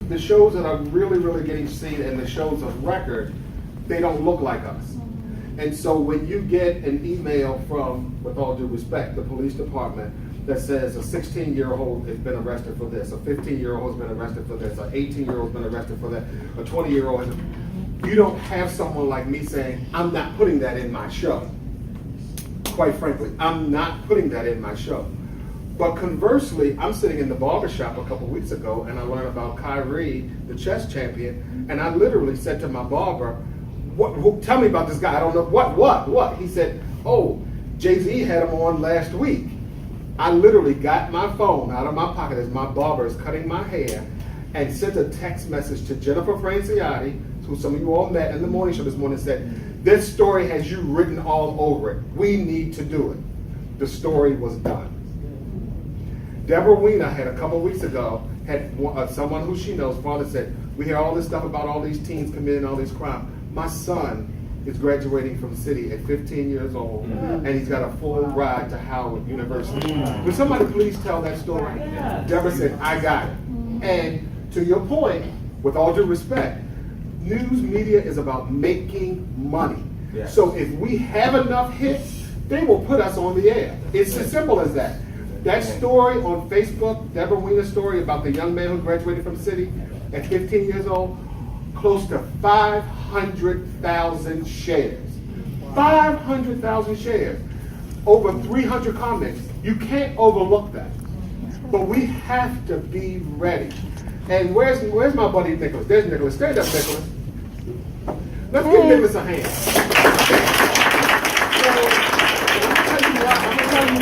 The shows that are really, really getting seen and the shows of record, they don't look like us. And so when you get an email from, with all due respect, the police department that says a 16-year-old has been arrested for this, a 15-year-old has been arrested for this, an 18-year-old has been arrested for that, a 20-year-old has, you don't have someone like me saying, I'm not putting that in my show. Quite frankly, I'm not putting that in my show. But conversely, I'm sitting in the barbershop a couple weeks ago and I learned about Kyrie, the chess champion, and I literally said to my barber, tell me about this guy, I don't know, what? He said, oh, Jay-Z had him on last week. I literally got my phone out of my pocket as my barber is cutting my hair and sent a text message to Jennifer Franciotti, who some of you all met in the morning show this morning, and said, this story has you written all over it. We need to do it. The story was done. Deborah Weiner had a couple weeks ago, had someone who she knows, father said, we hear all this stuff about all these teens committing all these crimes. My son is graduating from City at 15 years old, and he's got a full ride to Howard University. Will somebody please tell that story? Deborah said, I got it. And to your point, with all due respect, news media is about making money. Yes. So if we have enough hits, they will put us on the air. It's as simple as that. That story on Facebook, Deborah Wiener's story about the young man who graduated from City at 15 years old, close to 500,000 shares. 500,000 shares. Over 300 comments. You can't overlook that. But we have to be ready. And where's my buddy Nicholas? There's Nicholas. Stand up, Nicholas. Let's give Nicholas a hand.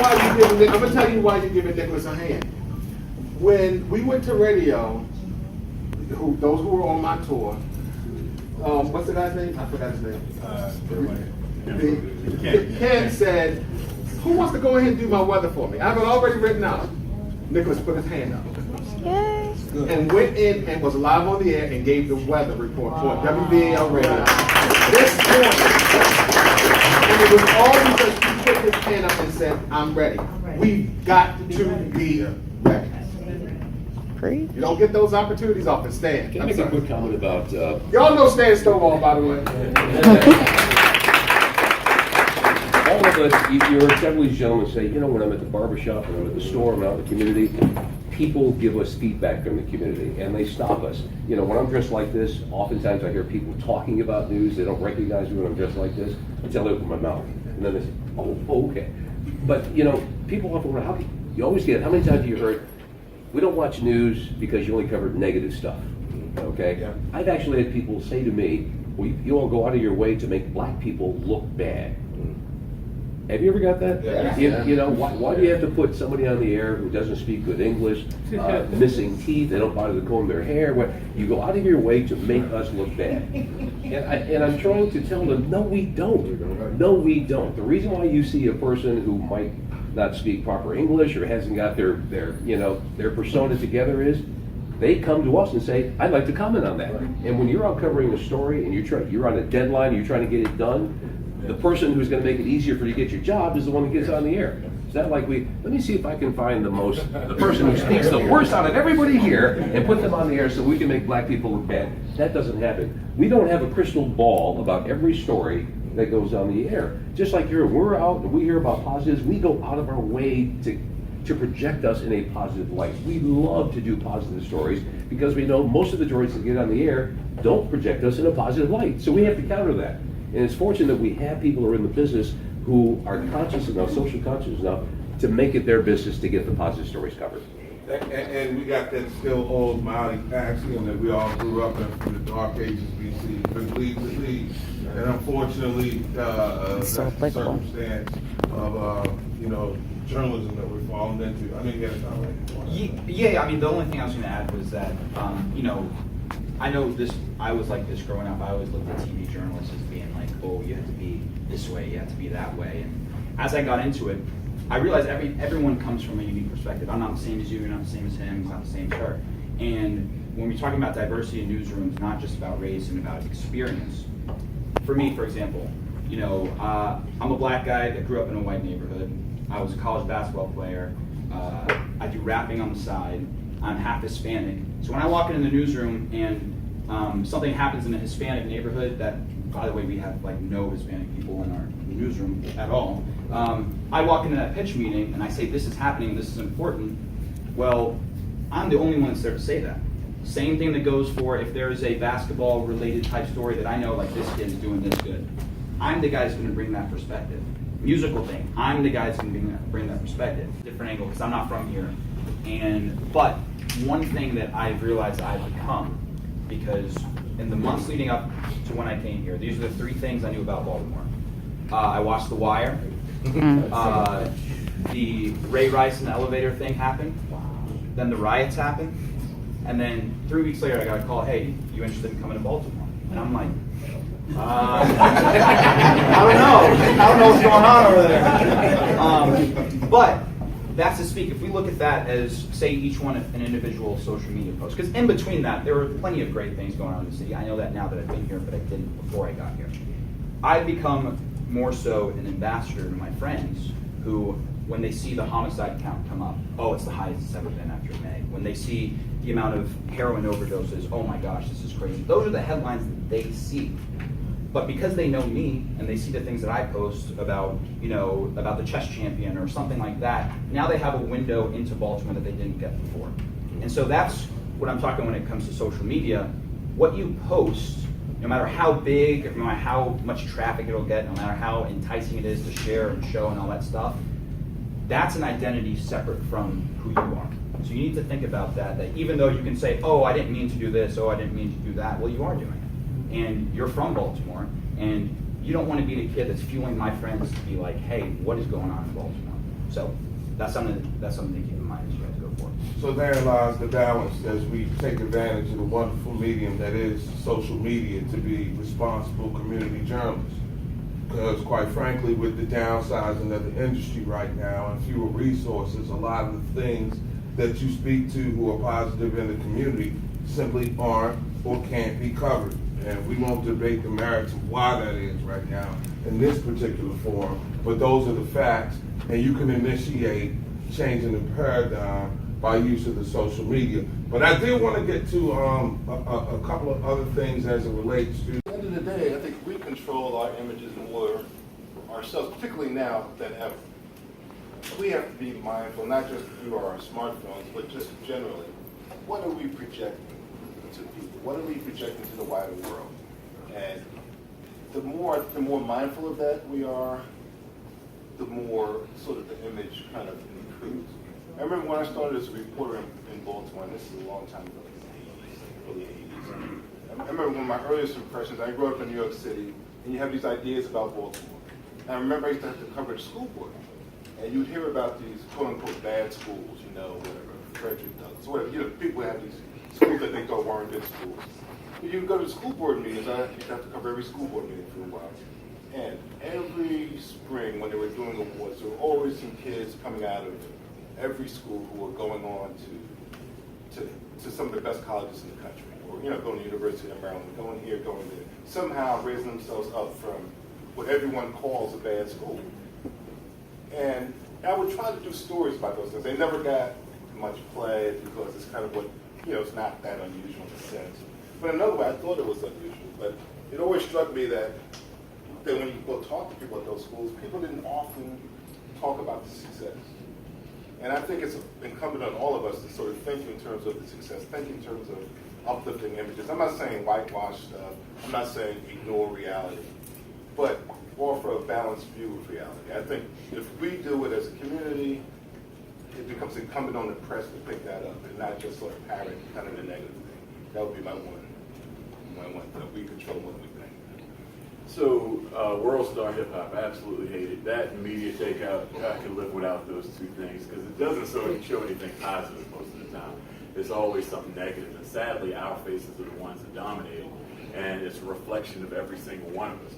I'm gonna tell you why you're giving Nicholas a hand. When we went to radio, those who were on my tour, what's the guy's name? I forgot his name. Ken said, who wants to go ahead and do my weather for me? I have it already written out. Nicholas put his hand up. Yay. And went in and was live on the air and gave the weather report for WBAL Radio. This morning. And it was all because he put his hand up and said, I'm ready. We've got to be ready. You don't get those opportunities often. Stan. Can I make a quick comment about... Y'all know Stan Stovall, by the way. All of us, you heard several of these gentlemen say, you know, when I'm at the barbershop, when I'm at the store, I'm out in the community, people give us feedback from the community, and they stop us. You know, when I'm dressed like this, oftentimes I hear people talking about news. They don't recognize me when I'm dressed like this until I open my mouth. And then they say, oh, okay. But, you know, people often wonder, you always get, how many times have you heard, we don't watch news because you only cover negative stuff, okay? Yeah. I've actually had people say to me, well, you all go out of your way to make black people look bad. Have you ever got that? Yeah. You know, why do you have to put somebody on the air who doesn't speak good English, missing teeth, they don't bother to comb their hair? You go out of your way to make us look bad. And I'm trying to tell them, no, we don't. No, we don't. The reason why you see a person who might not speak proper English or hasn't got their persona together is, they come to us and say, I'd like to comment on that. And when you're out covering a story and you're on a deadline, you're trying to get it done, the person who's going to make it easier for you to get your job is the one that gets on the air. It's not like let me see if I can find the person who speaks the worst out of everybody here and put them on the air so we can make black people look bad. That doesn't happen. We don't have a crystal ball about every story that goes on the air. Just like we're out and we hear about positives, we go out of our way to project us in a positive light. We love to do positive stories because we know most of the stories that get on the air don't project us in a positive light. So we have to counter that. And it's fortunate that we have people who are in the business who are conscious enough, social conscious enough, to make it their business to get the positive stories covered. And we got that still old Maori axiom that we all grew up in from the dark ages BC, from lead to lead. And unfortunately, that's the circumstance of, journalism that we're falling into. I mean, Yeah, I mean, the only thing I was going to add was that, I know I was like this growing up. I always looked at TV journalists as being like, oh, you have to be this way, you have to be that way. And as I got into it, I realized everyone comes from a unique perspective. I'm not the same as you, you're not the same as him, he's not the same as her. And when we're talking about diversity in newsrooms, not just about race and about experience. For me, for example, I'm a black guy that grew up in a white neighborhood. I was a college basketball player. I do rapping on the side. I'm half Hispanic. So when I walk into the newsroom and something happens in a Hispanic neighborhood that, by the way, we have like no Hispanic people in our newsroom at all. I walk into that pitch meeting and I say, this is happening, this is important. Well, I'm the only one that's there to say that. Same thing that goes for if there's a basketball related type story that I know like this kid is doing this good. I'm the guy that's gonna bring that perspective. Musical thing, I'm the guy that's gonna bring that perspective. Different angle, because I'm not from here. But one thing that I've realized I've become, because in the months leading up to when I came here, these are the 3 things I knew about Baltimore. I watched The Wire. The Ray Rice in the elevator thing happened. Then the riots happened. And then 3 weeks later, I got a call, hey, you interested in coming to Baltimore? And I'm like, I don't know what's going on over there. But that's to speak. If we look at that as, say, each one an individual social media post, because in between that, there were plenty of great things going on in the city. I know that now that I've been here, but I didn't before I got here. I've become more so an ambassador to my friends who, when they see the homicide count come up, oh, it's the highest it's ever been after May. When they see the amount of heroin overdoses, oh my gosh, this is crazy. Those are the headlines that they see. But because they know me and they see the things that I post about, about the chess champion or something like that, now they have a window into Baltimore that they didn't get before. And so that's what I'm talking when it comes to social media. What you post, no matter how big, no matter how much traffic it'll get, no matter how enticing it is to share and show and all that stuff, that's an identity separate from who you are. So you need to think about that even though you can say, oh, I didn't mean to do this, oh, I didn't mean to do that, well, you are doing it. And you're from Baltimore, and you don't want to be the kid that's fueling my friends to be like, hey, what is going on in Baltimore? So that's something to keep in mind as you guys go forward. So therein lies the balance as we take advantage of the wonderful medium that is social media to be responsible community journalists. Because quite frankly, with the downsizing of the industry right now and fewer resources, a lot of the things that you speak to who are positive in the community simply aren't or can't be covered. And we won't debate the merits of why that is right now in this particular forum, but those are the facts, and you can initiate changing the paradigm by use of the social media. But I did want to get to a couple of other things as it relates to. At the end of the day, I think we control our images more ourselves, particularly now than ever. We have to be mindful, not just through our smartphones, but just generally. What are we projecting to people? What are we projecting to the wider world? And the more mindful of that we are, the more sort of the image kind of improves. I remember when I started as a reporter in Baltimore, and this is a long time ago, early 80s. I remember one of my earliest impressions, I grew up in New York City, and you have these ideas about Baltimore. And I remember I used to have to cover the school board. And you'd hear about these quote-unquote bad schools, whatever, Fletcher, Douglas, whatever, people have these schools that they thought weren't good schools. But you would go to the school board meetings, I used to have to cover every school board meeting for a while. And every spring when they were doing awards, there were always some kids coming out of every school who were going on to some of the best colleges in the country, or going to University of Maryland, going here, going there, somehow raising themselves up from what everyone calls a bad school. And I would try to do stories about those things. They never got much play because it's kind of what, it's not that unusual in a sense. But another way, I thought it was unusual. But it always struck me that when you go talk to people at those schools, people didn't often talk about the success. And I think it's incumbent on all of us to sort of think in terms of the success, think in terms of uplifting images. I'm not saying whitewash stuff. I'm not saying ignore reality. But offer a balanced view of reality. I think if we do it as a community, it becomes incumbent on the press to pick that up and not just sort of parrot kind of the negative thing. That would be my one we control more than we think. So, World Star Hip Hop, I absolutely hate it. That and media takeout, I can live without those two things because it doesn't show anything positive most of the time. It's always something negative, and sadly, our faces are the ones that dominate it, and it's a reflection of every single one of us.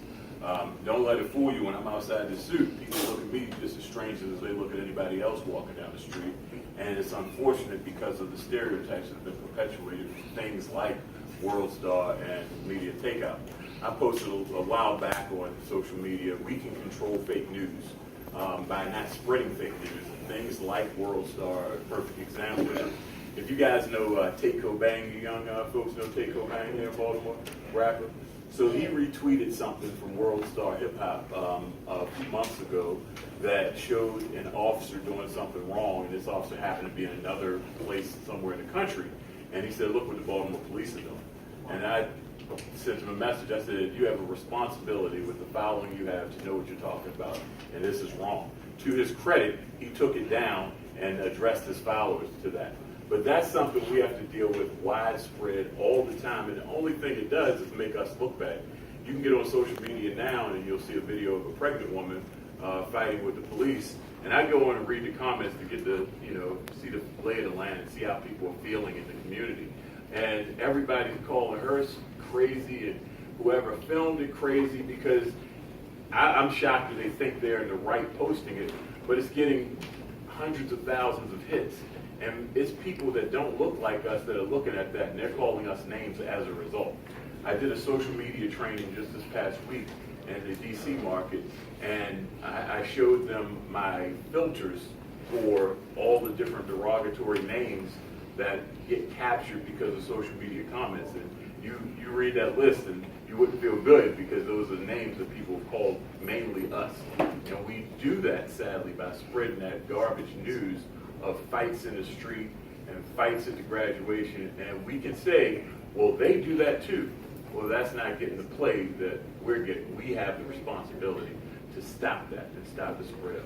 Don't let it fool you when I'm outside the suit. People look at me just as strange as they look at anybody else walking down the street. And it's unfortunate because of the stereotypes that have been perpetuated with things like World Star and media takeout. I posted a while back on social media, we can control fake news by not spreading fake news. Things like World Star are a perfect example. If you guys know Tate Cobain, you young folks know Tate Cobain here in Baltimore, rapper. So he retweeted something from World Star Hip Hop a few months ago that showed an officer doing something wrong, and this officer happened to be in another place somewhere in the country. And he said, look what the Baltimore police are doing. And I sent him a message. I said, you have a responsibility with the following you have to know what you're talking about, and this is wrong. To his credit, he took it down and addressed his followers to that. But that's something we have to deal with widespread all the time, and the only thing it does is make us look bad. You can get on social media now and you'll see a video of a pregnant woman fighting with the police, and I go on and read the comments to get the, see the lay of the land and see how people are feeling in the community. And everybody's calling her crazy and whoever filmed it crazy, because I'm shocked that they think they're in the right posting it, but it's getting hundreds of thousands of hits. And it's people that don't look like us that are looking at that, and they're calling us names as a result. I did a social media training just this past week in the DC market, and I showed them my filters for all the different derogatory names that get captured because of social media comments. And you read that list and you wouldn't feel good, because those are the names that people have called mainly us. And we do that, sadly, by spreading that garbage news of fights in the street and fights at the graduation, and we can say, well, they do that too. Well, that's not getting the play that we're getting. We have the responsibility to stop that and stop the spread.